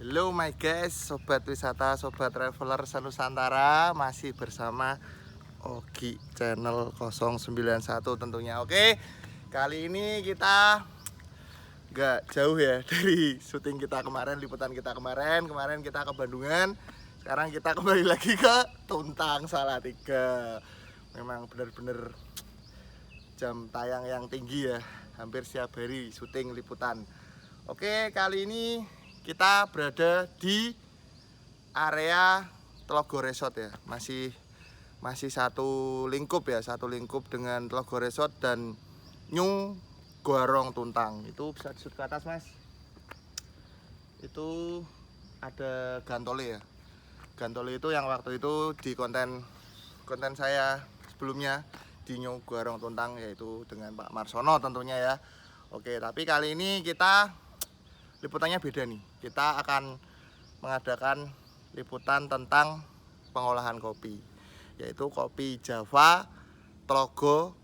Hello my guys, sobat wisata, sobat traveler Senusantara. Masih bersama Ogi channel 091 tentunya. Oke, kali ini kita nggak jauh ya dari syuting kita kemarin, liputan kita kemarin. Kemarin kita ke Bandungan, sekarang kita kembali lagi ke Tuntang Salatiga. Memang benar-benar jam tayang yang tinggi ya, hampir setiap hari syuting liputan. Oke, kali ini kita berada di area Tlogo Resort ya, masih satu lingkup ya, dengan Tlogo Resort dan New Guarong Tuntang. Itu bisa disut ke atas mas. Itu ada Gantole ya. Gantole itu yang waktu itu di konten saya sebelumnya di New Guarong Tuntang, yaitu dengan Pak Marsono tentunya ya. Oke, tapi kali ini kita liputannya beda nih. Kita akan mengadakan liputan tentang pengolahan kopi, yaitu kopi Java Tlogo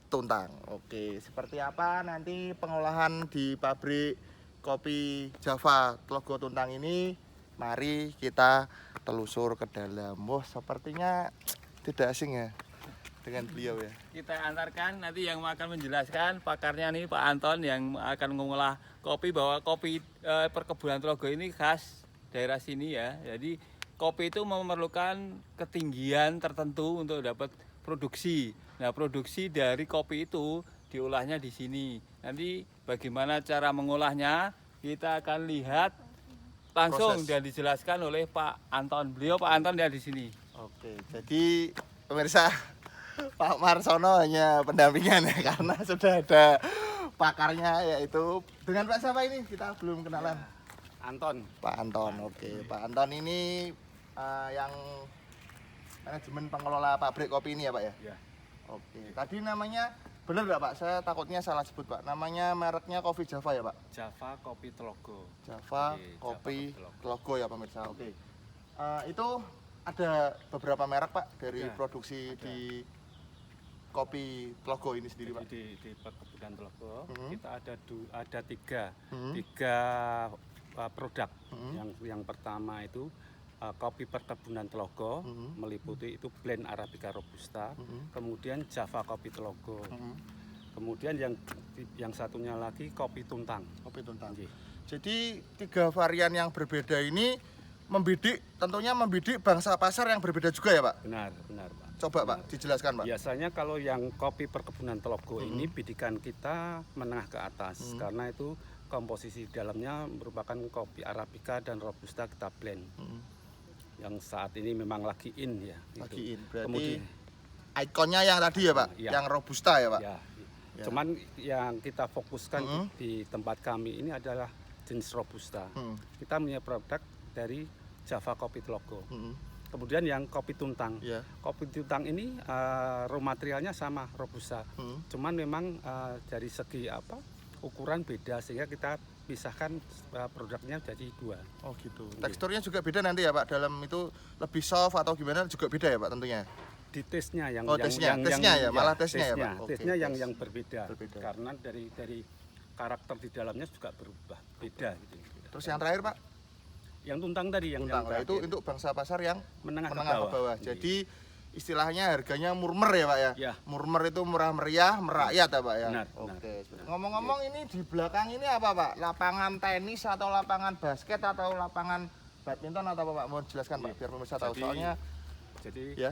Tuntang. Oke, seperti apa nanti pengolahan di pabrik kopi Java Tlogo Tuntang ini? Mari kita telusur ke dalam. Wah, sepertinya tidak asing ya dengan beliau ya. Kita antarkan nanti yang akan menjelaskan pakarnya nih Pak Anton yang akan mengolah kopi, bahwa kopi perkebunan Tlogo ini khas daerah sini ya. Jadi kopi itu memerlukan ketinggian tertentu untuk dapat produksi. Nah, produksi dari kopi itu diolahnya di sini. Nanti bagaimana cara mengolahnya kita akan lihat langsung dan dijelaskan oleh Pak Anton. Beliau Pak Anton ya di sini. Oke, jadi pemirsa, Pak Marsono hanya pendampingan ya, karena sudah ada pakarnya, yaitu dengan Pak siapa ini? Kita belum kenalan. Anton. Pak Anton, oke. Pak Anton ini yang manajemen pengelola pabrik kopi ini ya Pak ya? Ya. Oke, tadi namanya benar nggak Pak? Saya takutnya salah sebut Pak. Namanya mereknya Kopi Java ya Pak? Java Kopi Tlogo. Java Oke, Kopi Java Tlogo ya pemirsa. Oke. Itu ada beberapa merek Pak dari Ya, produksi ada. di kopi Tlogo ini sendiri Pak? Di perkebunan Tlogo Mhm. kita ada tiga Mhm. produk. Mhm. Yang pertama itu kopi perkebunan Tlogo, Mhm. meliputi itu blend Arabica Robusta, Mhm. kemudian Java Kopi Tlogo, Mhm. kemudian yang satunya lagi kopi Tuntang. Kopi Tuntang. Nggih. Jadi tiga varian yang berbeda ini tentunya membidik bangsa pasar yang berbeda juga ya Pak? Benar Pak. Coba Pak, dijelaskan Pak. Biasanya kalau yang kopi perkebunan Tlogo ini Mhm. bidikan kita menengah ke atas, Mhm. karena itu komposisi di dalamnya merupakan kopi Arabica dan Robusta kita blend. Mhm. Yang saat ini memang lagi in ya. Lagi in. Berarti Kemudian ikonnya yang tadi ya Pak, Iya. yang Robusta ya Pak? ya, Ya. cuman yang kita fokuskan Mhm. di tempat kami ini adalah jenis Robusta. Mhm. Kita punya produk dari Java Kopi Tlogo. Mhm. Kemudian yang kopi Tuntang. Ya. Kopi Tuntang ini raw materialnya sama Robusta. Mhm. Cuman memang dari segi ukuran beda, sehingga kita pisahkan produknya jadi dua. Oh gitu. Teksturnya juga beda nanti ya Pak, dalam itu lebih soft atau gimana juga beda ya Pak tentunya? Di tesnya yang Oh, tesnya ya, malah tesnya ya, Pak? Oke, tesnya tes. yang berbeda. Berbeda. Karena dari karakter di dalamnya juga berubah, beda gitu. Terus yang terakhir Pak, Yang Tuntang tadi yang Tuntang. Nah, itu terakhir, untuk bangsa pasar yang menengah menengah ke bawah. Iya. Jadi istilahnya harganya murmer ya Pak ya? Ya. Murmer itu murah meriah, merakyat ya Pak ya? Benar, Oke. benar. Ngomong-ngomong ini di belakang ini apa Pak? Lapangan tenis atau lapangan basket atau lapangan badminton atau apa Pak? Mau jelaskan Pak, Iya. biar pemirsa tahu. Jadi- Soalnya Jadi ya,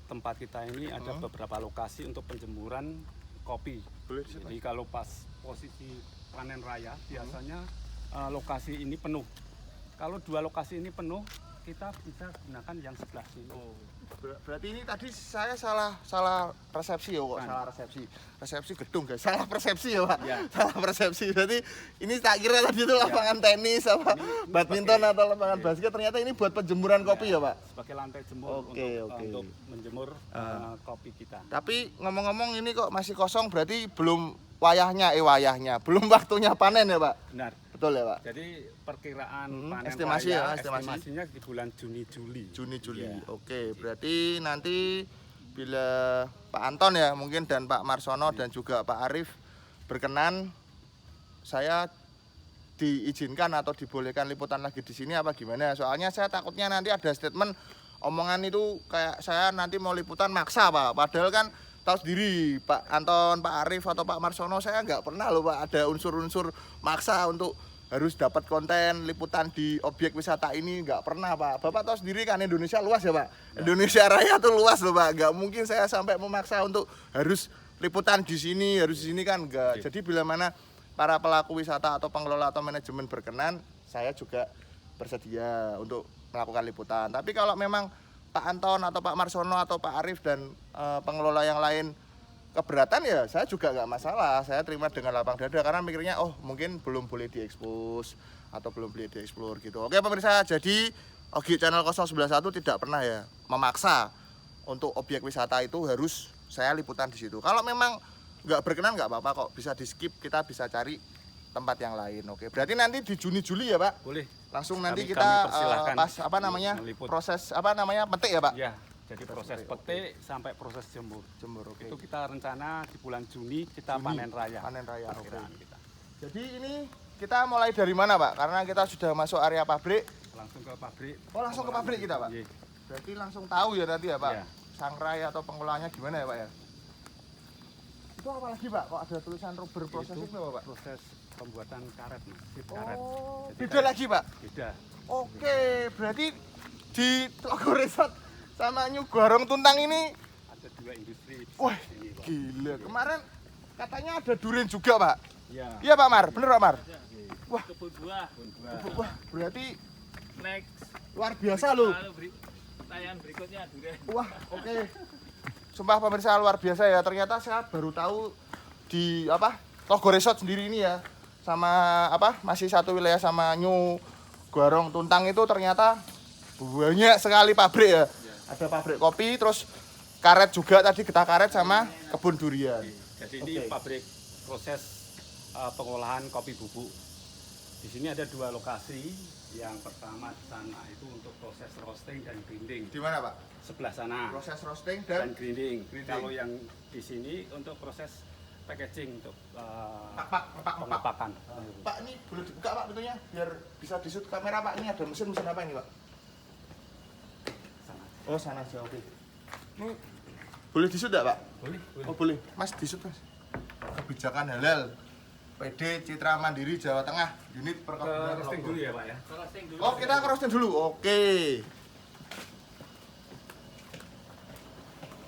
tempat kita ini ada beberapa lokasi untuk penjemuran kopi. boleh. Jadi kalau pas posisi panen raya biasanya lokasi ini penuh. Kalau dua lokasi ini penuh, kita bisa gunakan yang sebelah sini. Oh, berarti ini tadi saya salah persepsi ya kok, Kan. salah resepsi gedung guys, salah persepsi ya Pak, Ya. salah persepsi. Berarti ini tak kira tadi itu lapangan tenis apa Ini badminton sebagai- atau lapangan Iya. basket, ternyata ini buat penjemuran kopi ya Pak. Sebagai lantai jemur Oke, oke. untuk menjemur kopi kita. Tapi ngomong-ngomong ini kok masih kosong, berarti belum wayahnya, belum waktunya panen ya Pak. Benar. Betul ya Pak. Jadi perkiraan panen Estimasi ya, raya, estimasi. estimasinya di bulan Juni-Juli. Juni-Juli. Iya. Oke, berarti nanti bila Pak Anton ya mungkin dan Pak Marsono dan juga Pak Arif berkenan, saya diizinkan atau dibolehkan liputan lagi di sini apa gimana? Soalnya saya takutnya nanti ada statement omongan itu kayak saya nanti mau liputan maksa Pak. Padahal kan tahu sendiri Pak Anton, Pak Arif atau Pak Marsono, saya nggak pernah loh Pak ada unsur-unsur maksa untuk harus dapat konten liputan di objek wisata ini, nggak pernah Pak. Bapak tahu sendiri kan Indonesia luas ya Pak. Indonesia Raya tuh luas loh Pak. Nggak mungkin saya sampai memaksa untuk harus liputan di sini, harus di sini kan nggak. Jadi bila mana para pelaku wisata atau pengelola atau manajemen berkenan, saya juga bersedia untuk melakukan liputan. Tapi kalau memang Pak Anton atau Pak Marsono atau Pak Arif dan pengelola yang lain keberatan, ya saya juga nggak masalah, saya terima dengan lapang dada karena mikirnya oh mungkin belum boleh diekspos atau belum boleh dieksplor gitu. Oke pemirsa, jadi Ogi Channel 091 tidak pernah ya memaksa untuk objek wisata itu harus saya liputan di situ. Kalau memang nggak berkenan nggak apa-apa kok, bisa di skip, kita bisa cari tempat yang lain. Oke, berarti nanti di Juni-Juli ya Pak? Boleh. Langsung nanti Kami kita persilahkan pas apa namanya meliput. proses apa namanya petik ya Pak? Ya, jadi proses petik sampai proses jemur. Oke. Itu kita rencana di bulan Juni kita panen raya. Panen raya. Oke. Perkiraan kita. Jadi ini kita mulai dari mana Pak? Karena kita sudah masuk area pabrik. Langsung ke pabrik. Oh langsung ke pabrik kita Pak? Iya. Berarti langsung tahu ya nanti ya Pak? Iya. Sangrai atau pengelolaannya gimana ya Pak ya? Itu apa lagi Pak? Kok ada tulisan rubber processing Itu apa Pak? proses pembuatan karet, Mas. Sip karet. Oh, Jadi beda lagi Pak? Beda. Oke, berarti di Telaga Resort sama New Gorong Tuntang ini, Ada dua industri. di wah sini, Pak. gila. Kemarin katanya ada durian juga Pak? Iya. Iya Pak Mar, bener Pak Mar? Wah, Kebun buah. wah berarti Next. luar biasa loh. Tayangan berikutnya durian. Wah, oke. Sumpah pemirsa luar biasa ya. Ternyata saya baru tahu di apa Telaga Resort sendiri ini ya, sama apa masih satu wilayah sama New Gorong Tuntang itu ternyata banyak sekali pabrik ya. Ada pabrik kopi, terus karet juga tadi, getah karet sama kebun durian. Jadi ini Oke. pabrik proses pengolahan kopi bubuk. Di sini ada dua lokasi. Yang pertama di sana itu untuk proses roasting dan grinding. Di mana Pak? Sebelah sana. Proses roasting Dan dan grinding. Grinding. Kalau yang di sini untuk proses packaging untuk pak. pengepakan. Pak ini boleh dibuka Pak pintunya biar bisa disut kamera Pak. Ini ada mesin apa ini Pak? Sana. Oh sana aja, oke. Ini boleh disut enggak Pak? Boleh. Oh boleh, Mas disut Mas. Kebijakan halal, PD Citra Mandiri Jawa Tengah, unit perkebunan Roasting Lombok. dulu ya Pak ya. Roasting dulu. Oh kita roasting dulu, oke.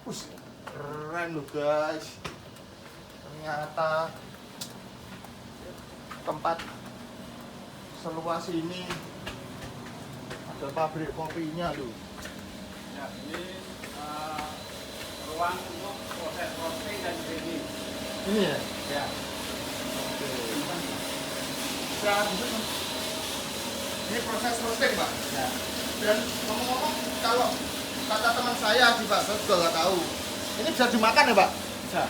Us, keren loh guys. Ternyata tempat seluas ini ada pabrik kopinya loh. Ya, ini ruang untuk proses roasting dan grinding. Ini ya? Ya. Bisa disut Mas. Ini proses roasting Pak. Ya. Dan ngomong-ngomong, kalau kata teman saya sih Pak, saya juga nggak tahu. Ini bisa dimakan ya Pak? Bisa.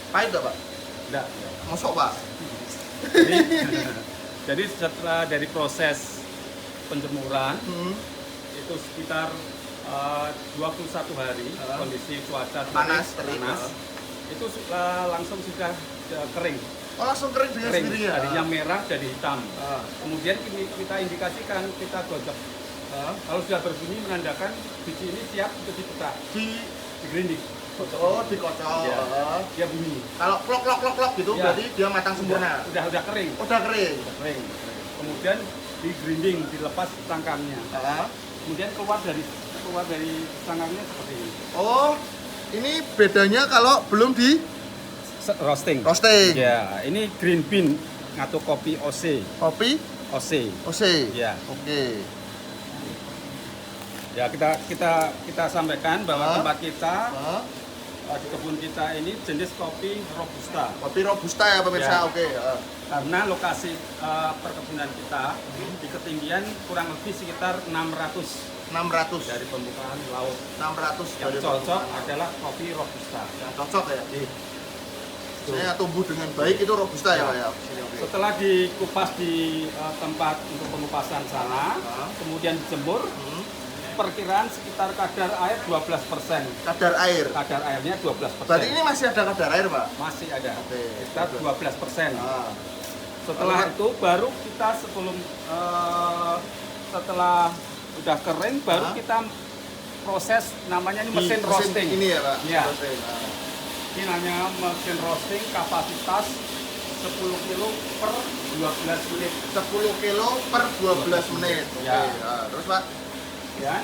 Pahit nggak Pak? Enggak. Masuk Pak? Jadi setelah dari proses penjemuran itu sekitar 21 hari kondisi cuaca Panas, terik, terik, panas, itu langsung sudah kering. Oh langsung kering dengan Kering, sendiri ya? tadinya merah jadi hitam. Ah. Kemudian kita indikasikan, kita gocek. Kalau sudah berbunyi menandakan biji ini siap untuk dipetak, Di grinding. oh dikocok. Ya. Dia bunyi. Kalau klok gitu Ya. berarti dia matang sempurna. Udah kering. Udah kering. Kering. Kemudian di grinding, dilepas cangkangnya. Ah. Kemudian keluar dari cangkangnya seperti ini. Oh ini bedanya kalau belum di Roasting. roasting. Ya, ini green bean atau kopi OC. Kopi OC. OC. Ya. Oke. Ya, kita sampaikan bahwa tempat kita Ah. di kebun kita ini jenis kopi robusta. Kopi robusta ya pemirsa. Ya. Oke. Ah. Karena lokasi perkebunan kita di ketinggian kurang lebih sekitar 600 600. dari permukaan laut. 600 Yang dari cocok permukaan. adalah kopi robusta. Yang cocok ya. Iya. Saya tumbuh dengan baik itu robusta ya Pak ya. Sini, oke. Setelah dikupas di tempat untuk pengupasan sana, kemudian dijemur, perkiraan sekitar kadar air 12%. Kadar air. Kadar airnya 12%. Berarti ini masih ada kadar air Pak? masih ada. Oke. Sekitar 12%. Ah. Setelah itu baru kita setelah udah kering baru kita proses namanya ini mesin roasting. Ini ya Pak. Ya. Roasting. Ini namanya mesin roasting kapasitas 10 kilo per 12 menit. 10 kilo per 12 menit. Oke. Ya. Nah, terus Pak. Ya.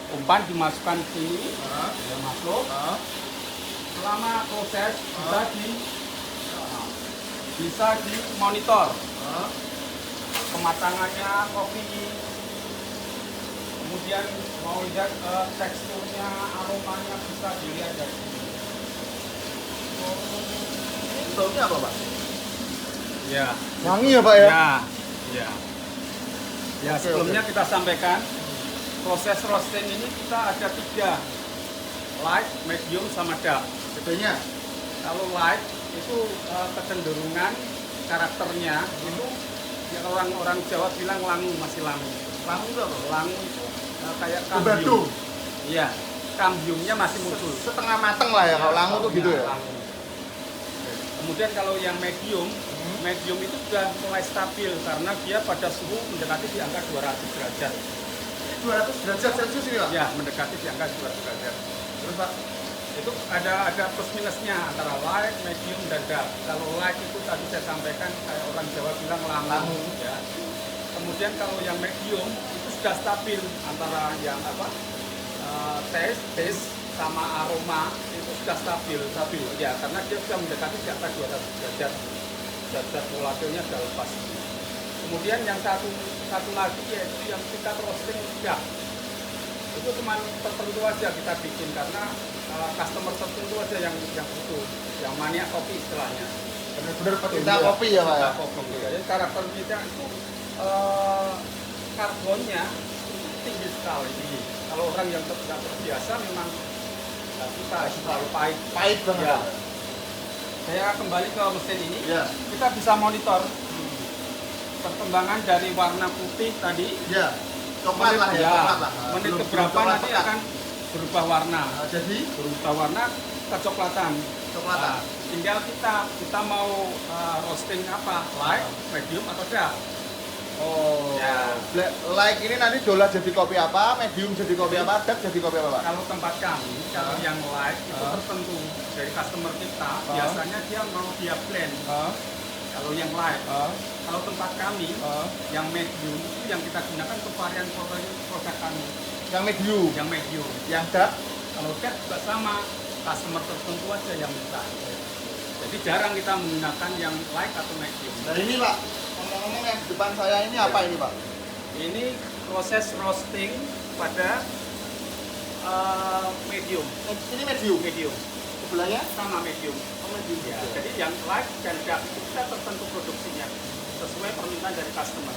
Umpan dimasukkan sini, ya masuk. Selama proses bisa dimonitor kematangannya kopi, kemudian mau lihat teksturnya, aromanya bisa dilihat dari sini. Baunya apa Pak? Ya. Wangi ya Pak ya? Ya. Ya, sebelumnya kita sampaikan proses roasting ini kita ada 3, light, medium, sama dark. Bedanya? Kalau light itu kecenderungan karakternya itu ya orang Jawa bilang langu, masih langu. Langu itu apa? Langu itu kayak Batu. kambium. Iya, kambiumnya masih muncul. Setengah mateng lah ya kalau langu tuh gitu ya. Langu. Kemudian kalau yang medium, medium itu sudah mulai stabil karena dia pada suhu mendekati di angka 200 derajat. 200 derajat Celcius ini Pak? Ya, mendekati di angka 200 derajat. Terus Pak? Itu ada plus minusnya antara light, medium, dan dark. Kalau light itu tadi saya sampaikan kayak orang Jawa bilang langu. Ya. Kemudian kalau yang medium itu sudah stabil antara yang taste sama aroma itu sudah stabil ya karena dia sudah mendekati di angka 200 derajat. Zat volatilnya sudah lepas. Kemudian yang satu lagi yaitu yang kita roasting dark. Itu cuma tertentu aja kita bikin karena customer tertentu aja yang butuh, yang maniak kopi istilahnya. Benar-benar pecinta kopi ya Pak ya? Kopi. Jadi karakter kita itu karbonnya itu tinggi sekali. Kalau orang yang tidak terbiasa memang nggak suka, terlalu pahit. Pahit banget. Ya. Saya kembali ke mesin ini, Ya. kita bisa monitor perkembangan dari warna putih tadi. Ya. Coklat lah ya, coklat lah. Menit Belum keberapa coklat nanti pekat. akan berubah warna. Jadi Berubah warna kecoklatan. coklatan. Nah, tinggal kita mau roasting apa, light, medium atau dark. Oh. Ya. Like ini nanti diolah jadi kopi apa, medium jadi kopi apa, dark jadi kopi apa Pak? Kalau tempat kami, kalau yang light itu tertentu dari customer kita, biasanya dia mau dia blend. Kalau yang light, kalau tempat kami, yang medium itu yang kita gunakan untuk varian produk kami. Yang medium. Yang medium. Yang dark. Kalau dark juga sama, customer tertentu aja yang minta. Jadi jarang kita menggunakan yang light atau medium. Nah ini Pak, ngomong-ngomong yang di depan saya ini apa ini Pak? Ini proses roasting pada medium. Ini medium. Medium. Sebelahnya? Sama medium. Oh, medium. Ya, jadi yang light dan dark itu kita tertentu produksinya sesuai permintaan dari customer.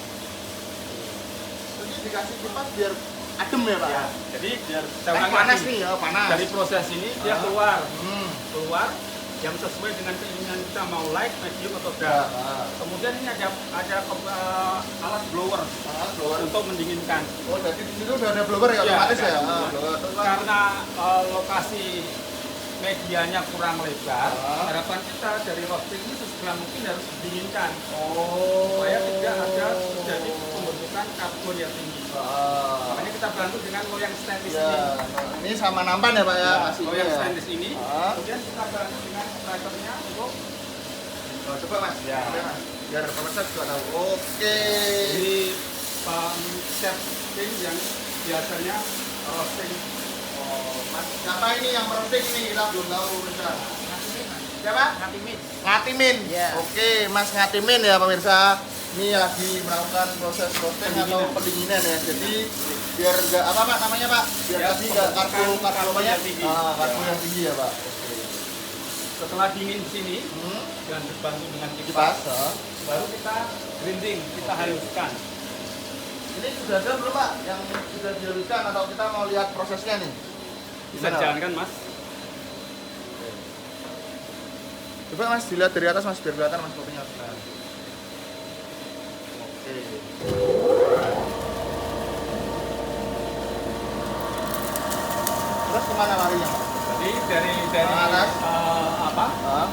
Jadi dikasih kipas biar adem ya Pak? Ya, jadi Biar saya ulangi panas lagi. nih ya, panas. Dari proses ini dia keluar yang sesuai dengan keinginan kita mau light, medium atau dark. Kemudian ini ada alat blower untuk mendinginkan. Oh, jadi di situ udah ada blower ya, otomatis ya? Blower. Karena lokasi medianya kurang lebar, harapan kita dari roasting ini sesegera mungkin harus didinginkan. Supaya tidak ada terjadi pembentukan karbon yang tinggi. Makanya kita bantu dengan loyang stainless Ya, ini. ini sama nampan ya Pak ya? Masih Loyang ya? stainless ini. Kemudian kita bantu dengan strikernya untuk Oh, coba Mas. Ya. Coba, Mas. Biar pemirsa juga tahu. Oke. ini chef King yang biasanya roasting. Mas, siapa ini yang merosting ini? Kita belum tahu pemirsa. Siapa? Ngatimin. Ngatimin. Ya. Oke, Mas Ngatimin ya pemirsa. Ini lagi melakukan proses roasting atau pendinginan ya. Jadi biar enggak apa Pak namanya Pak? Biar Ya, tadi enggak karbo yang tinggi. karbo yang tinggi ya Pak. Setelah dingin sini dan dibantu dengan Kipas. kipas, baru kita grinding, kita haluskan. Ini sudah ada belum Pak yang sudah dihaluskan atau kita mau lihat prosesnya nih? Bisa Gimana, Pak? jalankan Mas. Coba Mas dilihat dari atas Mas biar kelihatan Mas kopinya. Oke. Terus kemana larinya Mas? Jadi dari Atas. apa? Ah,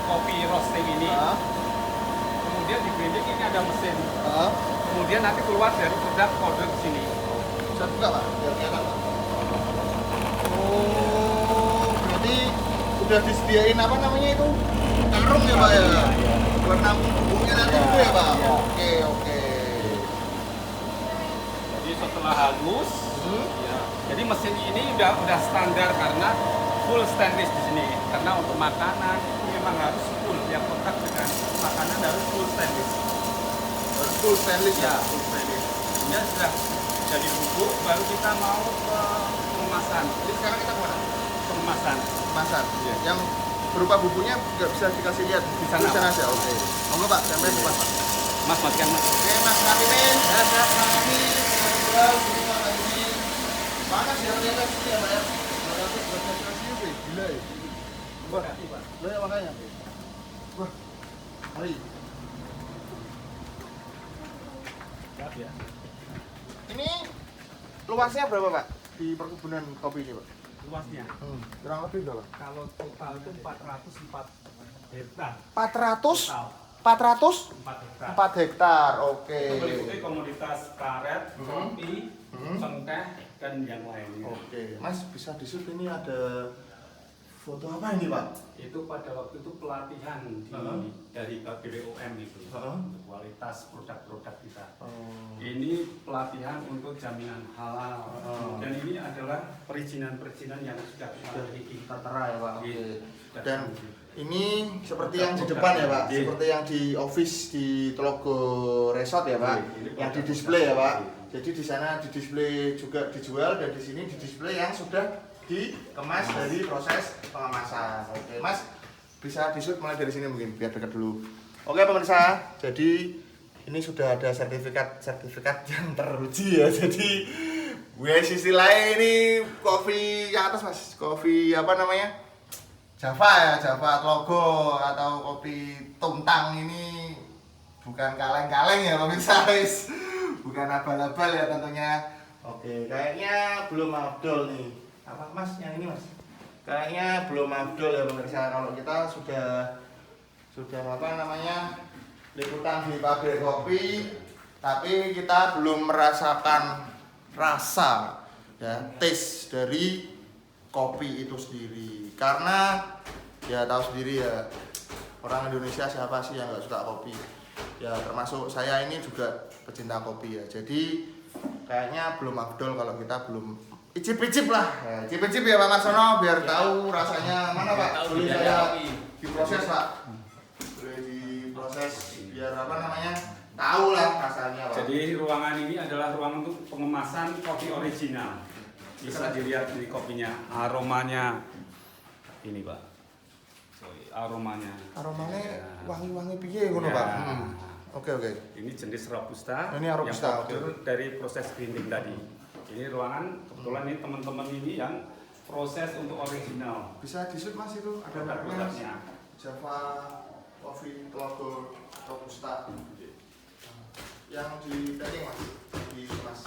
Kopi roasting ini ah, ada mesin. Heeh. Kemudian nanti keluar dari produk kode di sini. Bisa buka Pak, biar kelihatan Pak. Oh, berarti udah disediain apa namanya itu? Karung ya Pak ya? Iya. Buat nampung bubuknya nanti Iya, itu ya Pak? iya. Oke, oke. Jadi setelah halus, Hmm? ya. Jadi mesin ini udah standar karena full stainless di sini. Karena untuk makanan itu memang harus full, yang kontak dengan makanan harus full stainless. Full stainless Ya, ya? full stainless. Ini sudah jadi bubuk, baru kita mau ke pengemasan. Jadi sekarang kita kemana? Pengemasan. Kemasan. Iya. Yang berupa bukunya nggak bisa dikasih lihat Di sana, Di sana Pak. aja, oke. Monggo Pak, sampai depan Pak. Mas, matikan mas. Oke Mas Kamimin, siap kami. Sini Pak Kamimin. Panas ya ternyata sini ya Pak ya. Gila ya. Wah, lo ya makanya. Wah, mari. Siap ya. Ini luasnya berapa Pak di perkebunan kopi ini Pak? Luasnya. Kurang lebih berapa? Kalau total itu 404 hektar. 400? Total 400? 4 hektar. 4 hektar, oke. Itu meliputi komoditas karet, Mhm. kopi, Mhm. cengkeh, dan yang lainnya. Oke, Mas bisa di shoot ini ada foto apa ini Pak? Itu pada waktu itu pelatihan dari BPOM itu untuk kualitas produk-produk kita. Oh. Ini pelatihan untuk jaminan halal. Oh. Dan ini adalah perizinan-perizinan yang sudah kita miliki. Tertera ya Pak. Oke. Iya. Dan ini seperti yang di depan ya Pak, Iya. seperti yang di office di Telaga Resort ya Pak, Iya, ini yang di produk- display ya Pak. Iya. Jadi di sana di display juga dijual dan di sini di display yang sudah dikemas dari proses pengemasan. Oke Mas, bisa di shoot mulai dari sini mungkin biar dekat dulu. Oke pemirsa, jadi ini sudah ada sertifikat yang teruji ya. Jadi gue sisi lain ini kopi yang atas Mas, kopi apa namanya? Java ya, Java Tlogo atau kopi Tuntang ini bukan kaleng-kaleng ya pemirsa, guys. Bukan abal-abal ya tentunya. Oke, kayaknya belum afdol nih. Apa Mas yang ini Mas? Kayaknya belum afdol ya pemirsa, kalau kita sudah apa namanya? Liputan di pabrik kopi, tapi kita belum merasakan rasa ya, taste dari kopi itu sendiri. Karena ya tahu sendiri ya, orang Indonesia siapa sih yang nggak suka kopi? Ya termasuk saya ini juga pecinta kopi ya. Jadi kayaknya belum afdol kalau kita belum icip-icip lah. Ya, icip-icip ya Pak Marsono biar tahu rasanya mana Pak. Tahu Boleh bedanya saya kopi. diproses Pak. Boleh diproses biar apa namanya? Tahu lah rasanya Pak. Jadi ruangan ini adalah ruangan untuk pengemasan kopi original. Bisa dilihat di kopinya, aromanya ini Pak. Aromanya. Aromanya Ya. wangi-wangi piye ngono Ya. Pak. Oke. Ini jenis robusta. Ini robusta, yang powder dari proses grinding tadi. Ini ruangan kebetulan ini teman-teman ini yang proses untuk original. Bisa disut Mas itu ada mereknya Mas. Produk-produknya. Java Coffee Telaga Robusta. Yang di tadi Mas, di Mas.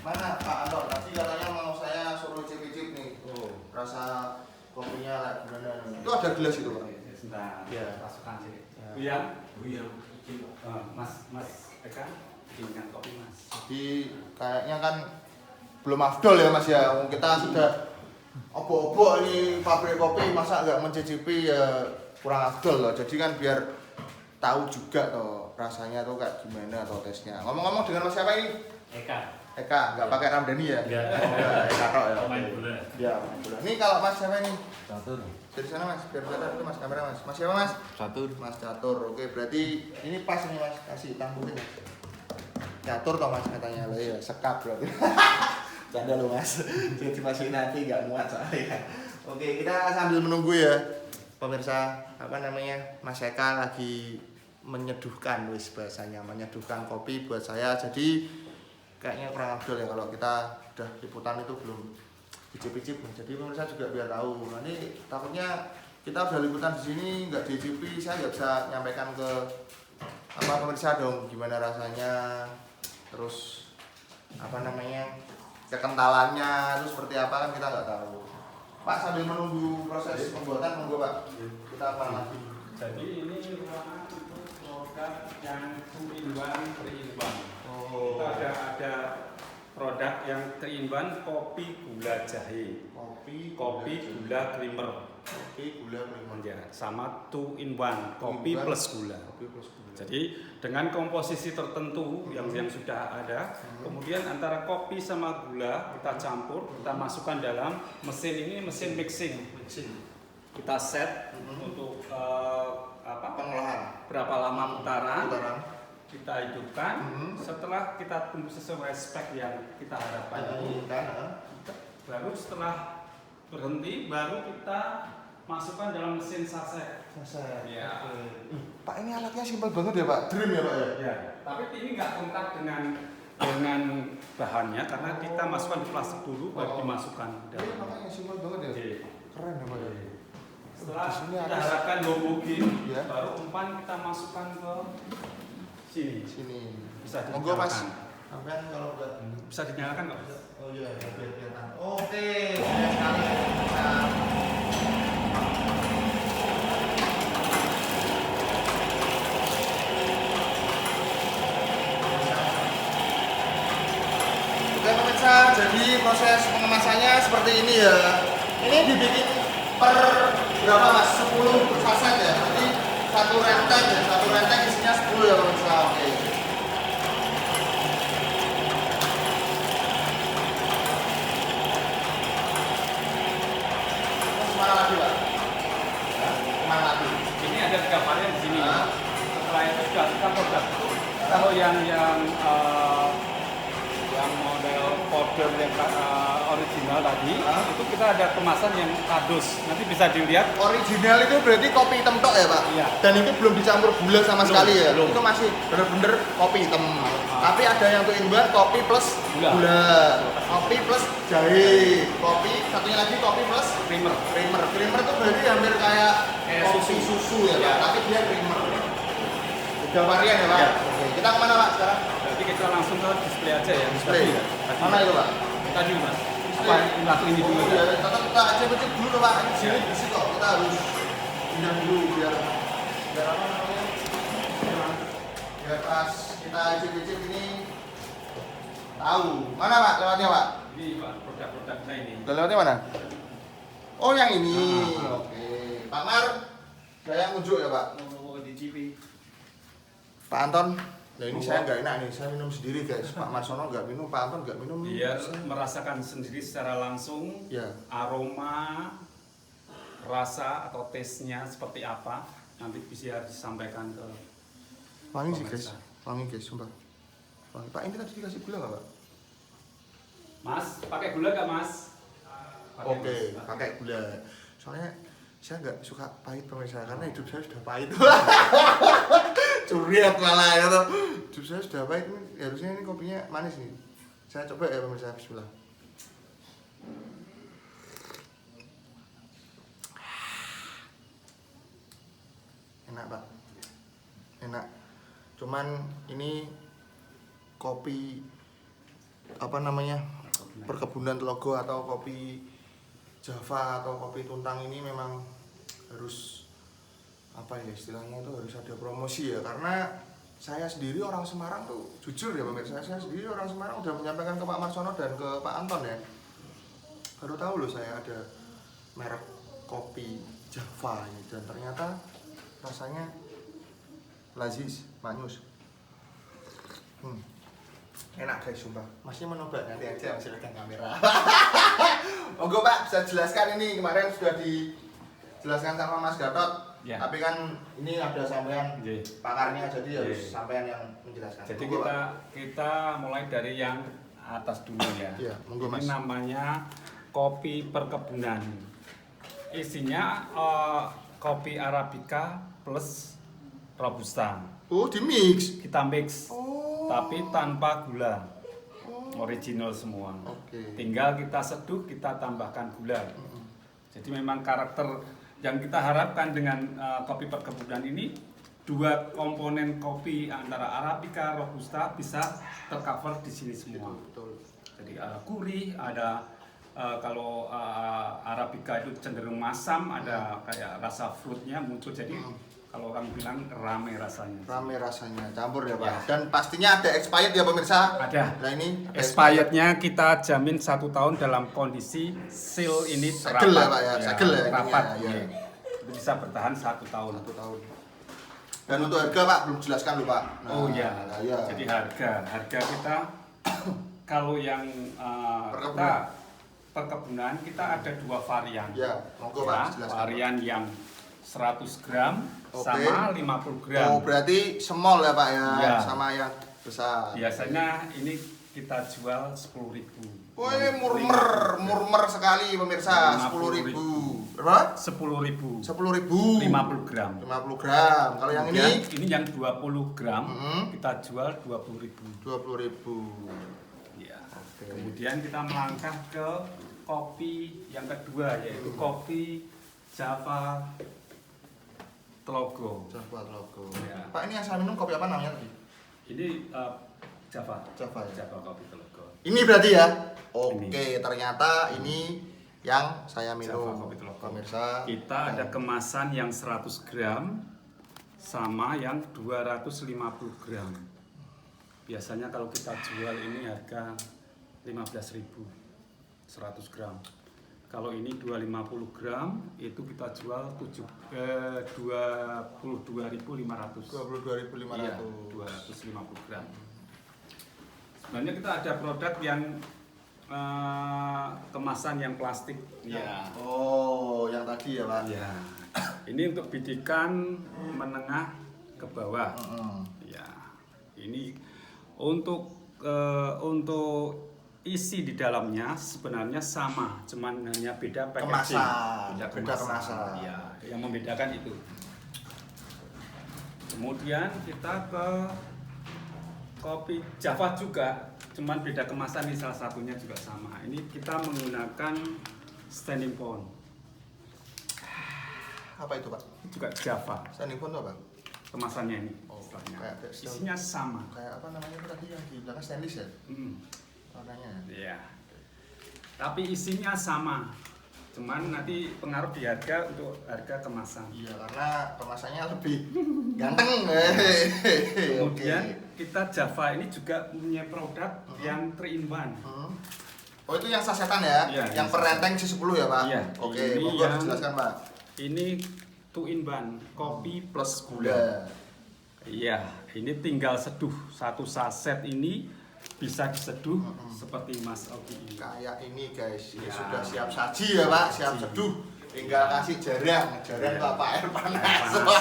Mana Pak Anton? Tadi katanya mau saya suruh cicip-cicip nih. Oh. Rasa kopinya kayak gimana nih? Itu ada gelas itu Pak. Sebentar. Ya. Masukkan sini. Ya. Buya. Mas Eka, bikinkan kopi Mas. Jadi kayaknya kan belum afdol ya Mas ya. Kita sudah obo-obo ini pabrik kopi, masa nggak mencicipi ya kurang afdol loh. Jadi kan biar tahu juga toh rasanya tuh kayak gimana atau tesnya. Ngomong-ngomong dengan Mas siapa ini? Eka, nggak pakai Ramdhani ya? Nggak. Oh, nggak, Eka tok ya. Pemain bola. Ya, pemain bola. Ini kalau Mas siapa ini? Catur. Dari sana Mas, biar kelihatan dulu Mas kamera Mas. Mas siapa Mas? Catur. Mas Catur. Oke, berarti ini pas nih Mas, kasih tangguhin Mas. Catur toh Mas katanya lo ya, sekap berarti. Canda lo Mas. Jadi masih nanti nggak muat soalnya. Oke, kita sambil menunggu ya. Pemirsa, apa namanya? Mas Eka lagi menyeduhkan wis bahasanya, menyeduhkan kopi buat saya. Jadi kayaknya kurang afdol ya kalau kita udah liputan itu belum icip-icip. Jadi pemirsa juga biar tahu. Nah, ini takutnya kita udah liputan di sini nggak diicipi, saya nggak bisa nyampaikan ke apa pemirsa dong gimana rasanya, terus apa namanya kekentalannya itu seperti apa kan kita nggak tahu. Pak sambil menunggu proses pembuatan monggo Pak, kita apa lagi? Jadi ini ruangan 3-in-1. Oh. Kita ada produk yang 3-in-1 kopi gula jahe, Kopi gula creamer, kopi gula creamer. ya, sama 2-in-1 kopi plus gula. Kopi plus gula. Jadi dengan komposisi tertentu yang sudah ada, kemudian antara kopi sama gula kita campur, kita masukkan dalam mesin ini, mesin mixing. Kita set untuk Pengolahan. berapa lama putaran, Putaran. kita hidupkan. Setelah kita tunggu sesuai spek yang kita harapkan, baru setelah berhenti, baru kita masukkan dalam mesin saset. Ya. Pak, ini alatnya simpel banget ya Pak, dream ya Pak ya? Ya, tapi ini nggak kontak dengan bahannya karena kita masukkan di plastik dulu baru dimasukkan. Iya, makanya simpel banget ya. Oke. Keren ya Pak ya. Setelah Di sini kita harus- harapkan homogen, Ya. baru umpan kita masukkan ke sini. Sini. Bisa Monggo Mas. dinyalakan. Sampean kalau udah Bisa dinyalakan nggak? Oh iya, biar kelihatan. Oke, keren sekali. Nah, Oke pemirsa, jadi proses pengemasannya seperti ini ya. Ini dibikin per berapa Mas? 10 saset ya. Jadi satu renteng ya, satu renteng isinya 10 ya pemirsa. Oke. Terus mana lagi Pak? Mana lagi? Ini ada 3 varian di sini. Nah. Setelah itu sudah kita produk. Kalau yang model powder yang original tadi, itu kita ada kemasan yang kardus. Nanti bisa dilihat. Original itu berarti kopi hitam tok ya Pak? Iya. Dan itu belum dicampur gula sama Belum, sekali ya? belum. Itu masih bener-bener kopi hitam. Tapi ada yang tuh buat kopi plus Gula. gula. Kopi plus jahe. Kopi, satunya lagi kopi plus Creamer. creamer. Creamer itu berarti hampir kayak Kayak kopi susu ya Pak? Iya. Tapi dia creamer. Udah varian ya Pak? Iya. Oke, kita kemana Pak sekarang? Berarti kita langsung ke display aja ya. Display. Tadi ya. Tadi. Mana itu Pak? Tadi Mas. Display. Apa langsung ini dulu Oh, ya? iya, tetap kita cek dulu tuh Pak. Ini sini bersih kok. Kita harus pindah dulu biar apa namanya? Biar pas kita icip-icip ini tahu. Mana Pak? Lewatnya Pak? Ini Pak, produk-produk kita ini. Udah lewatnya mana? Oh yang ini. Ah. Oke. Pak Mar, saya unjuk ya Pak. Mau dicipi. Pak Anton. Nah ini saya nggak enak nih. Saya minum sendiri guys. Pak Marsono nggak minum, Pak Anton nggak minum. Biar merasakan sendiri secara langsung Ya. aroma, rasa atau taste-nya seperti apa. Nanti bisa disampaikan ke Wangi sih guys. pemirsa. Wangi guys, sumpah. Wangi. Pak ini tadi dikasih gula nggak Pak? Mas, pakai gula nggak Mas? Pakai, Oke, Mas. pakai gula. Soalnya saya nggak suka pahit pemirsa karena hidup saya sudah pahit. Curiat malah ya toh. Hidup saya sudah pahit ini harusnya ini kopinya manis nih. Saya coba ya pemirsa, bismillah. Enak Pak. Enak. Cuman ini kopi apa namanya? Perkebunan Telogo atau kopi Java atau kopi Tuntang ini memang harus apa ya istilahnya itu harus ada promosi ya karena saya sendiri orang Semarang tuh jujur ya pemirsa saya sendiri orang Semarang udah menyampaikan ke Pak Marsono dan ke Pak Anton ya baru tahu loh saya ada merek kopi Java ini dan ternyata rasanya lazis manis enak guys sumpah masih mencoba nanti aja masih pegang kamera monggo Pak bisa jelaskan ini kemarin sudah dijelaskan sama Mas Gatot Ya. tapi kan ini ada sampean Oke. pakarnya jadi harus Oke. sampean yang menjelaskan Jadi Monggo, Pak. kita mulai dari yang atas dulu ya. Iya, monggo, Ini Mas. namanya kopi perkebunan. Isinya kopi arabica plus robusta. Oh di mix Kita mix, oh tapi tanpa gula. Original semua. Oke. Tinggal kita seduh, kita tambahkan gula. Jadi memang karakter yang kita harapkan dengan kopi perkebunan ini, dua komponen kopi antara arabica, robusta bisa tercover di sini semua. betul Jadi gurih, ada kalau arabica itu cenderung masam, ada kayak rasa fruitnya muncul. Jadi kalau orang bilang rame rasanya. Rame rasanya, campur ya Pak. Ya. Dan pastinya ada expired ya pemirsa. Ada. Nah ini ada Expirednya kita jamin 1 tahun dalam kondisi seal ini Segel ya, rapat, Pak, ya? Segel ya, rapat, ininya, ya. ya. Bisa bertahan 1 tahun. 1 tahun. Dan untuk harga Pak belum jelaskan loh Pak. Nah, Oh ya, nah, ya. jadi harga kita kalau yang Perkebunan. perkebunan kita ada 2 varian. Ya, monggo Ya, Pak jelaskan. varian yang 100 gram Oke. sama 50 gram. Oh berarti small ya Pak ya, Ya. sama yang besar. Biasanya ini kita jual 10.000. Woi murmer sekali pemirsa, 10.000. Berapa? 10.000. 10.000. 50 gram. 50 gram. Kalau yang ini yang 20 gram Mhm. kita jual 20.000. 20.000. Ya. Oke. Kemudian kita melangkah ke kopi yang kedua yaitu kopi Java Tlogo. Java logo. Ya. Pak ini yang saya minum kopi apa namanya tadi? Ini Java. Java ya. Java kopi Tlogo. Ini berarti ya? Oke, ternyata ini yang saya Java minum. kopi Tlogo. Pemirsa. Kita ada kemasan yang 100 gram sama yang 250 gram. Biasanya kalau kita jual ini harga 15.000 100 gram. Kalau ini 250 gram itu kita jual 22.500. 22.500. Iya, 250 gram. Sebenarnya kita ada produk yang kemasan yang plastik. Ya. Oh, yang tadi ya Pak? Ya. Ini untuk bidikan menengah ke bawah. Ya. Ini untuk isi di dalamnya sebenarnya sama, cuman hanya beda packaging. Beda kemasan. Ya, yang membedakan itu. Kemudian kita ke kopi Java juga, cuman beda kemasan nih, salah satunya juga sama. Ini kita menggunakan standing pond. Apa itu Pak? Juga Java. Standing phone itu apa? Kemasannya ini. Oh, istilahnya. kayak Isinya sama. Kayak apa namanya itu tadi yang di belakang stainless ya? Warnanya. Iya. Tapi isinya sama. Cuman nanti pengaruh di harga untuk harga kemasan. Iya, karena kemasannya lebih ganteng. Kemudian kita Java ini juga punya produk yang 3 in 1. Oh, itu yang sasetan ya? Iya, yang yang per renteng C10 ya, Pak? Iya. Oke, Ini monggo yang- dijelaskan, Pak. Ini 2 in 1, kopi plus gula. Gula. Iya, ini tinggal seduh. 1 saset ini bisa diseduh seperti Mas Oki ini. Kayak ini, guys. Ini Ya. sudah siap saji ya, Pak? Siap Saji. seduh. Tinggal kasih jarang Ya. ke apa air panas. Panas. Ya, betul.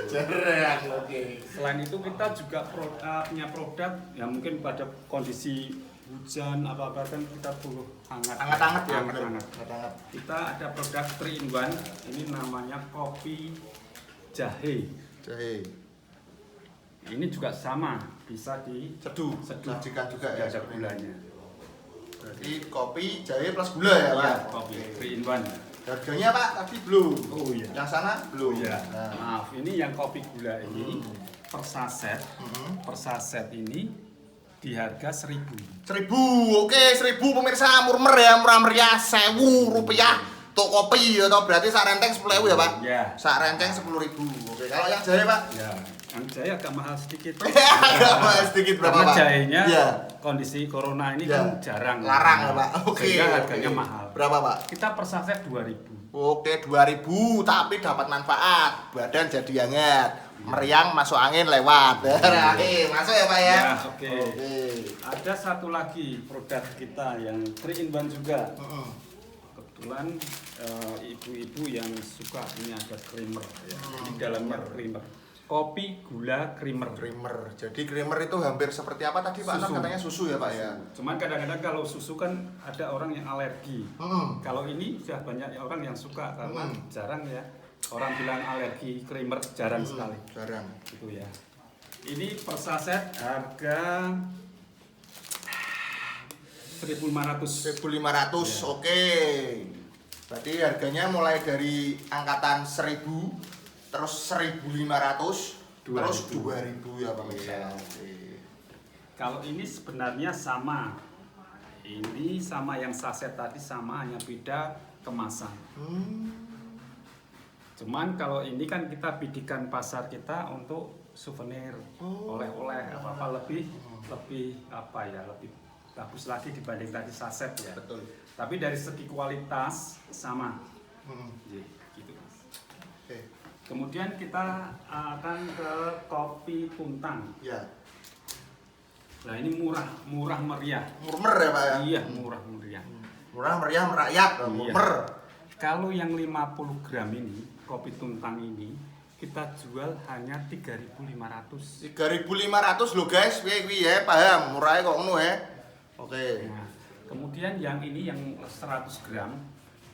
Jarang, oke. Selain itu kita juga punya produk yang mungkin pada kondisi hujan apa kan kita perlu hangat. Hangat-hangat ya, bener. Hangat-hangat. Hangat-hangat. Kita ada produk 3 in 1. Ini namanya kopi jahe. Jahe. Ini juga sama, bisa Seduh. diseduh. Sajikan juga Sudah ya, ada seperti ini. gulanya. Berarti kopi, jahe plus gula ya, Pak? Iya, kopi 3 in 1. Harganya, Pak, tadi belum. Oh iya. Yang sana belum. Iya. Nah. Maaf, ini yang kopi gula ini per saset ini di harga 1.000. 1.000, oke 1.000 pemirsa murmer ya, murah meriah 1.000 rupiah untuk kopi ya, toh berarti sak renteng 10.000 ya Pak? Iya. Sak renteng 10.000. Oke, kalau yang jahe Pak? Ya, yang jahe agak mahal sedikit. Agak mahal sedikit berapa Karena Pak? jahenya Iya. kondisi corona ini Iya. kan jarang. Larang ya Pak? Oke. Sehingga harganya oke. mahal. Berapa Pak? Kita per saset 2.000. Oke 2.000 tapi dapat manfaat, badan jadi hangat, meriang masuk angin lewat. Oke, masuk ya Pak ya? Ya, oke. Oke. Ada satu lagi produk kita yang 3 in 1 juga. Heeh. Kebetulan ibu-ibu yang suka ini ada creamer ya. Di dalamnya creamer. Kopi gula creamer. Creamer. Jadi creamer itu hampir seperti apa tadi Pak? Kan Susu. katanya susu ya Pak ya? Cuman kadang-kadang kalau susu kan ada orang yang alergi. Kalau ini sudah banyak orang yang suka karena jarang ya. Orang bilang alergi creamer jarang sekali. Jarang. Gitu ya. Ini per saset harga 1.500. 1.500, Ya. oke. Berarti harganya mulai dari angkatan 1.000, terus 1.500, terus 2.000 ya pemirsa. Iya. Oke. Kalau ini sebenarnya sama. Ini sama yang saset tadi sama, hanya beda kemasan. Cuman kalau ini kan kita bidikan pasar kita untuk souvenir, oleh-oleh apa-apa lebih apa ya, lebih bagus lagi dibanding tadi saset ya. Betul. Tapi dari segi kualitas sama. Gitu. Oke. Kemudian kita akan ke kopi tuntang. Ya. Nah, ini murah meriah. Murmer ya, Pak ya? Iya, murah meriah. Murah meriah merakyat, Iya. murmer. Kalau yang 50 gram ini, kopi tuntang ini kita jual hanya 3.500. 3.500 loh guys, piye ya, paham? Murahnya kok ngono ya. Oke. Nah, kemudian yang ini yang 100 gram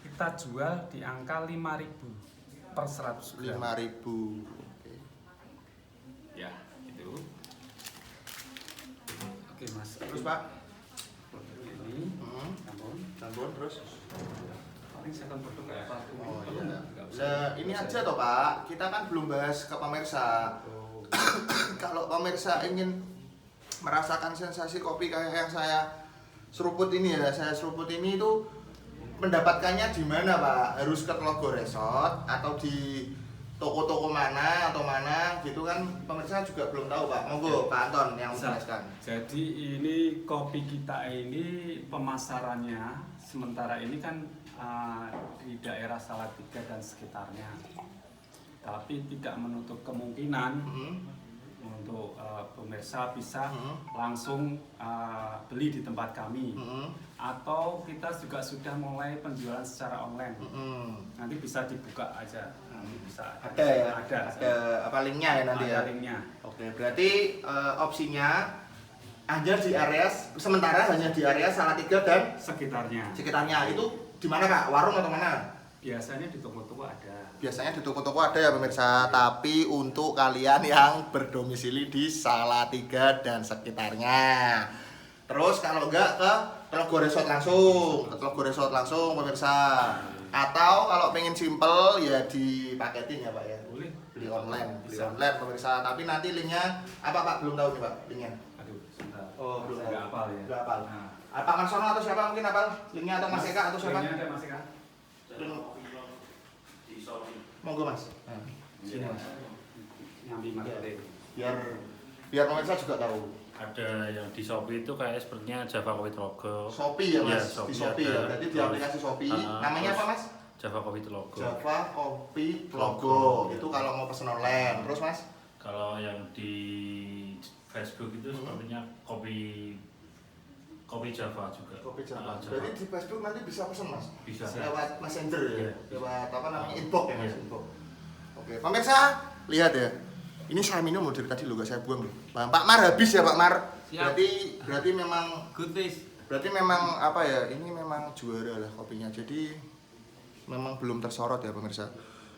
kita jual di angka 5.000 per 100 gram. 5.000. Oke. Ya, itu. Oke, Mas. Terus, Pak? Ini, Hmm. tambun. Terus. Paling saya akan potong kayak apa? Oh iya. Nggak usah. Lah, ini aja toh, Pak. Kita kan belum bahas ke pemirsa. Oh. Kalau pemirsa ingin merasakan sensasi kopi kayak yang saya seruput ini ya, saya seruput ini itu mendapatkannya di mana, Pak? Harus ke Tlogo Resort atau di toko-toko mana atau mana gitu kan, pemirsa juga belum tahu, Pak. Monggo Pak Anton yang menjelaskan. Jadi ini kopi kita ini pemasarannya sementara ini kan di daerah Salatiga dan sekitarnya. Tapi tidak menutup kemungkinan untuk pemirsa bisa langsung beli di tempat kami. Atau kita juga sudah mulai penjualan secara online. Nanti bisa dibuka aja. Bisa Ada ya? Ada apa linknya ya nanti ya? Ada linknya. Oke, berarti opsinya hanya di area sementara hanya di area Salatiga dan Sekitarnya. sekitarnya. Itu di mana, Kak? Warung atau mana? Biasanya di toko-toko ada. Biasanya di toko-toko ada ya pemirsa, tapi untuk kalian yang berdomisili di Salatiga dan sekitarnya. Terus kalau enggak ke Tlogo Resort langsung, ke Tlogo Resort langsung pemirsa. Atau kalau pengen simple ya dipaketin ya, Pak ya. Boleh. Beli online Bisa. pemirsa. Tapi nanti linknya apa, Pak? Belum tahu nih, Pak, linknya. Aduh, sebentar. Oh, belum Saya nggak hafal ya. Nggak hafal. Nah. Pak Marsono atau siapa mungkin hafal linknya, atau Mas Eka atau siapa? Linknya ada Mas Eka. Monggo, Mas. Sini Mas. Nyambi marketing. Biar pemirsa juga tahu. Ada yang di Shopee itu kayak sepertinya Java Kopi Tlogo. Shopee ya, Mas. Iya, Di Shopee ya. ada. Berarti di aplikasi Shopee. Namanya Terus apa, Mas? Java Kopi Tlogo. Java Kopi Logo. Itu kalau mau pesen online. Terus, Mas? Kalau yang di Facebook itu sepertinya kopi Java juga. Kopi Java. Java. Berarti di Facebook nanti bisa pesen, Mas. Bisa. Lewat Messenger ya. Iya. Lewat apa namanya? Inbox ya, Mas. Iya. Inbox. Oke, pemirsa, lihat ya. Ini saya minum loh dari tadi loh, gak saya buang loh. Pak Mar habis ya, Pak Mar. Siap. Berarti memang Good taste. Berarti memang apa ya, ini memang juara lah kopinya. Jadi memang belum tersorot ya pemirsa.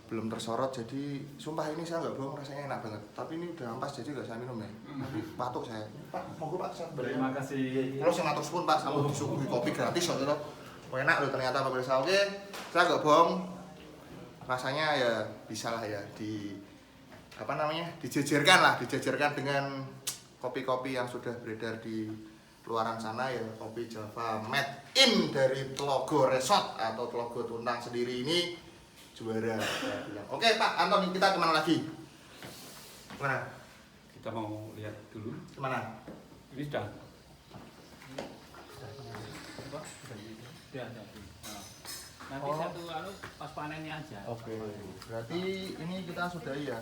Belum tersorot, jadi sumpah ini saya nggak bohong, rasanya enak banget. Tapi ini udah ampas jadi nggak saya minum ya. Tapi patuk saya. Pak, monggo Pak, saya beli. Terima kasih. Terus yang atur pun Pak, sama disuguhi kopi gratis loh itu. Enak loh ternyata pemirsa. Oke, saya nggak bohong. Rasanya ya bisa lah ya di apa namanya, dijejerkan dengan kopi-kopi yang sudah beredar di luaran sana ya. Kopi Java made in dari Tlogo Resort atau Tlogo Tuntang sendiri ini juara, saya bilang. Oke Pak Anton, kita kemana lagi? Kemana? Kita mau lihat dulu. Kemana? Ini sudah. Udah. Nah, nanti Oh. satu pas panennya aja. Oke. Berarti ini kita sudahi ya.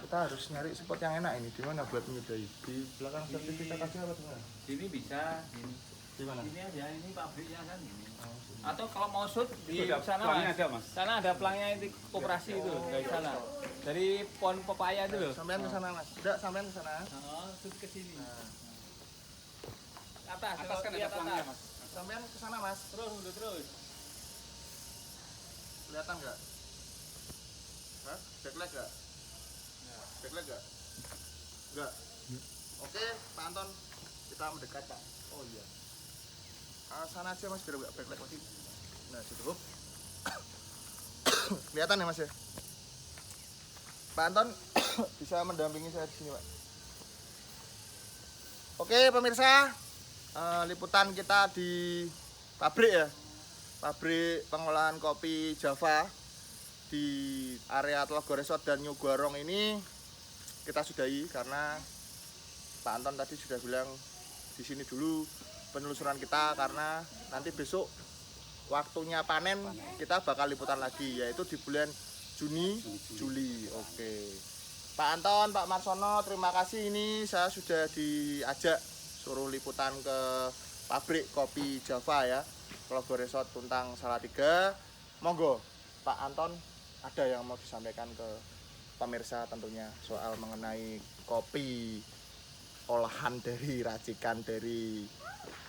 Kita harus nyari spot yang enak ini. Di mana buat menyudahi? Di belakang sertifikat aja apa di mana? Sini bisa, ini. Di mana? Ini aja, ini pabriknya kan ini. Atau kalau mau shoot di Itu ada sana pelangnya Mas. ada, Mas. Sana ada pelangnya itu koperasi itu dari sana. Dari pohon pepaya itu loh. Sampean ke sana Mas. Udah sampean ke sana. Oh, shoot ke sini. Nah, Atas, Atas kan ada lihat pelangnya, atas. Mas. sampean ke sana Mas. Terus, udah terus. Kelihatan nggak? Hah? Backlight nggak? Backlight nggak? Nggak. Oke, Pak Anton, kita mendekat Pak. Oh iya. Sana aja Mas, biar nggak backlight lagi. Nah, situ. Kelihatan ya Mas ya? Pak Anton bisa mendampingi saya di sini Pak. Oke pemirsa, liputan kita di pabrik ya. Pabrik pengolahan kopi Java di area Telaga Resort dan New Guarong ini kita sudahi karena Pak Anton tadi sudah bilang di sini dulu penelusuran kita, karena nanti besok waktunya panen kita bakal liputan lagi, yaitu di bulan Juli. Oke. Pak Anton, Pak Marsono, terima kasih. Ini saya sudah diajak suruh liputan ke pabrik kopi Java ya, Telaga Resort Tuntang Salatiga. Monggo Pak Anton, ada yang mau disampaikan ke pemirsa tentunya soal mengenai kopi olahan dari racikan dari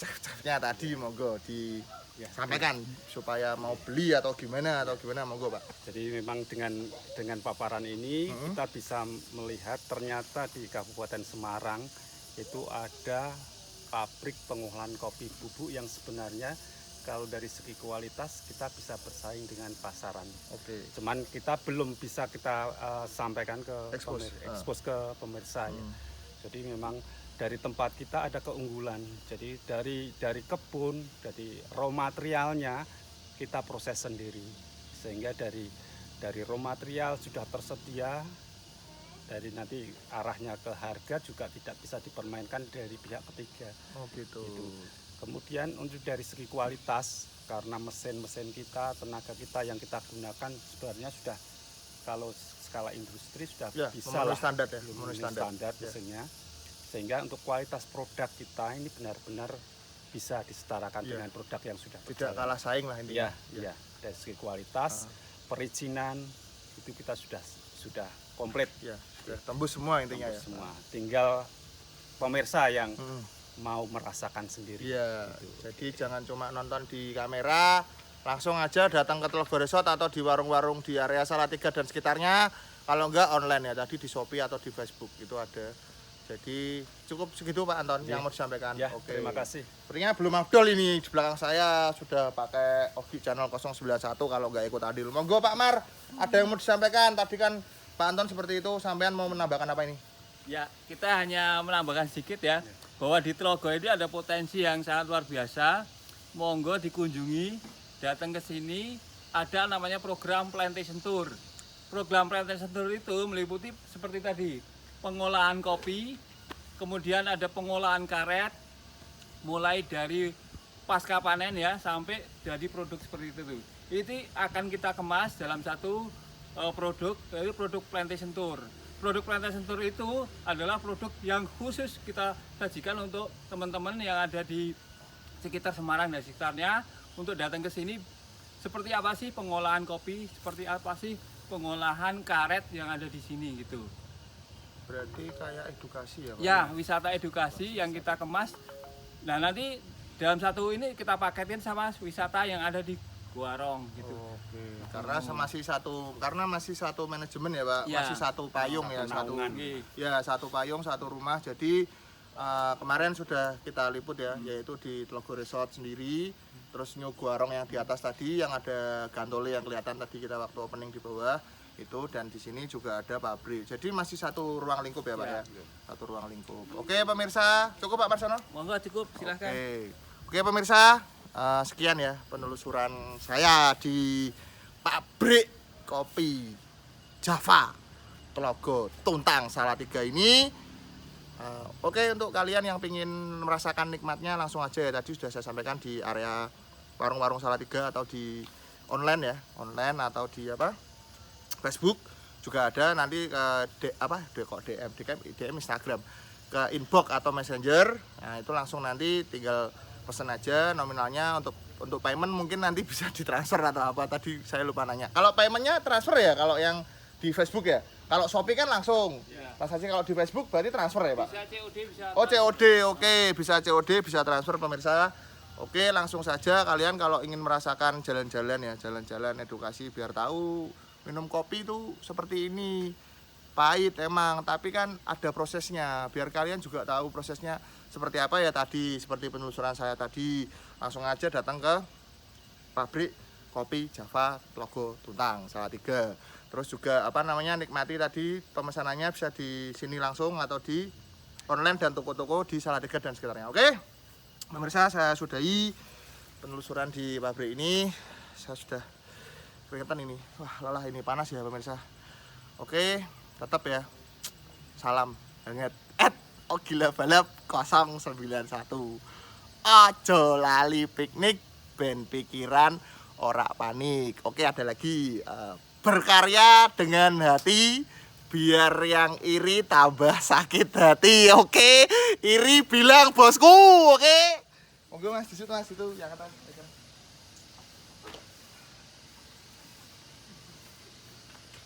chef-chefnya tadi, monggo disampaikan supaya mau beli atau gimana monggo Pak. Jadi memang dengan paparan ini kita bisa melihat ternyata di Kabupaten Semarang itu ada pabrik pengolahan kopi bubuk yang sebenarnya kalau dari segi kualitas kita bisa bersaing dengan pasaran. Oke. Cuman kita belum bisa kita sampaikan ke ekspos ke pemirsa ya. Jadi memang dari tempat kita ada keunggulan. Jadi dari kebun, dari raw materialnya kita proses sendiri. Sehingga dari raw material sudah tersedia, dari nanti arahnya ke harga juga tidak bisa dipermainkan dari pihak ketiga. Oh gitu. Kemudian untuk dari segi kualitas, karena mesin-mesin kita, tenaga kita yang kita gunakan sebenarnya sudah kalau skala industri sudah Ya, bisa memenuhi lah, standar ya, memenuhi standar ya. mesinnya. Sehingga untuk kualitas produk kita ini benar-benar bisa disetarakan Ya. dengan produk yang sudah Tidak berjalan. kalah saing lah intinya. Iya. Dari segi kualitas, perizinan itu kita sudah komplit Ya, sudah tembus semua intinya ya. semua. Tinggal pemirsa yang mau merasakan sendiri. Iya, Gitu. jadi jangan cuma nonton di kamera, langsung aja datang ke Telaga Resort atau di warung-warung di area Salatiga dan sekitarnya. Kalau enggak online ya, tadi di Shopee atau di Facebook itu ada. Jadi cukup segitu Pak Anton yang mau disampaikan. Ya, Oke. terima kasih. Sepertinya belum afdol ini, di belakang saya sudah pakai Ogi Channel 091 kalau nggak ikut adil. Monggo Pak Mar, ada yang mau disampaikan? Tadi kan Pak Anton seperti itu, sampean mau menambahkan apa ini? Ya, kita hanya menambahkan sedikit ya, bahwa di Telaga ini ada potensi yang sangat luar biasa. Monggo dikunjungi, datang ke sini, ada namanya program Plantation Tour. Program Plantation Tour itu meliputi seperti tadi, pengolahan kopi, kemudian ada pengolahan karet, mulai dari pasca panen ya, sampai jadi produk seperti itu. Itu akan kita kemas dalam satu produk, yaitu produk Plantation Tour. Produk Plantation Tour itu adalah produk yang khusus kita sajikan untuk teman-teman yang ada di sekitar Semarang dan sekitarnya untuk datang ke sini. Seperti apa sih pengolahan kopi, seperti apa sih pengolahan karet yang ada di sini gitu. Berarti kayak edukasi ya Pak? Ya, wisata edukasi yang kita kemas. Nah, nanti dalam satu ini kita paketin sama wisata yang ada di Guarong gitu. Oke. Karena masih satu manajemen ya Pak, Ya. masih satu payung ya, satu naungan. ya satu payung satu rumah. Jadi kemarin sudah kita liput ya, yaitu di Telaga Resort sendiri, terus New Guarong yang di atas tadi, yang ada gantole yang kelihatan tadi kita waktu opening di bawah itu, dan di sini juga ada pabrik. Jadi masih satu ruang lingkup ya Pak ya, satu ruang lingkup. Oke pemirsa, cukup Pak Marsono? Monggo cukup, silahkan. Oke pemirsa, sekian ya penelusuran saya di pabrik kopi Java Telaga Tuntang Salatiga ini. Oke, untuk kalian yang ingin merasakan nikmatnya langsung aja ya, tadi sudah saya sampaikan di area warung-warung Salatiga atau di online ya, online atau di Facebook juga ada. Nanti ke DM Instagram, ke inbox atau messenger. Nah, itu langsung nanti tinggal pesen aja nominalnya. Untuk payment mungkin nanti bisa ditransfer atau apa, tadi saya lupa nanya. Kalau paymentnya transfer ya kalau yang di Facebook ya. Kalau Shopee kan langsung. Transaksi kalau di Facebook berarti transfer ya Pak? Bisa COD, bisa. Oh COD, oke, bisa COD, bisa transfer pemirsa. Oke, langsung saja kalian kalau ingin merasakan jalan-jalan ya, jalan-jalan edukasi biar tahu minum kopi itu seperti ini. Pahit emang, tapi kan ada prosesnya. Biar kalian juga tahu prosesnya seperti apa ya tadi, seperti penelusuran saya tadi. Langsung aja datang ke pabrik kopi Java Telaga Tuntang Salatiga. Terus juga nikmati tadi pemesanannya bisa di sini langsung atau di online dan toko-toko di Salatiga dan sekitarnya. Oke, pemirsa, saya sudahi penelusuran di pabrik ini. Saya sudah keringetan ini. Wah, lelah ini panas ya pemirsa. Oke, tetap ya. Salam hangat. Ogila Balap 091. Ojo lali piknik ben pikiran ora panik. Oke, ada lagi berkarya dengan hati biar yang iri tambah sakit hati. Oke, iri bilang bosku. Oke, monggo Mas, di situ Mas, itu yang atas.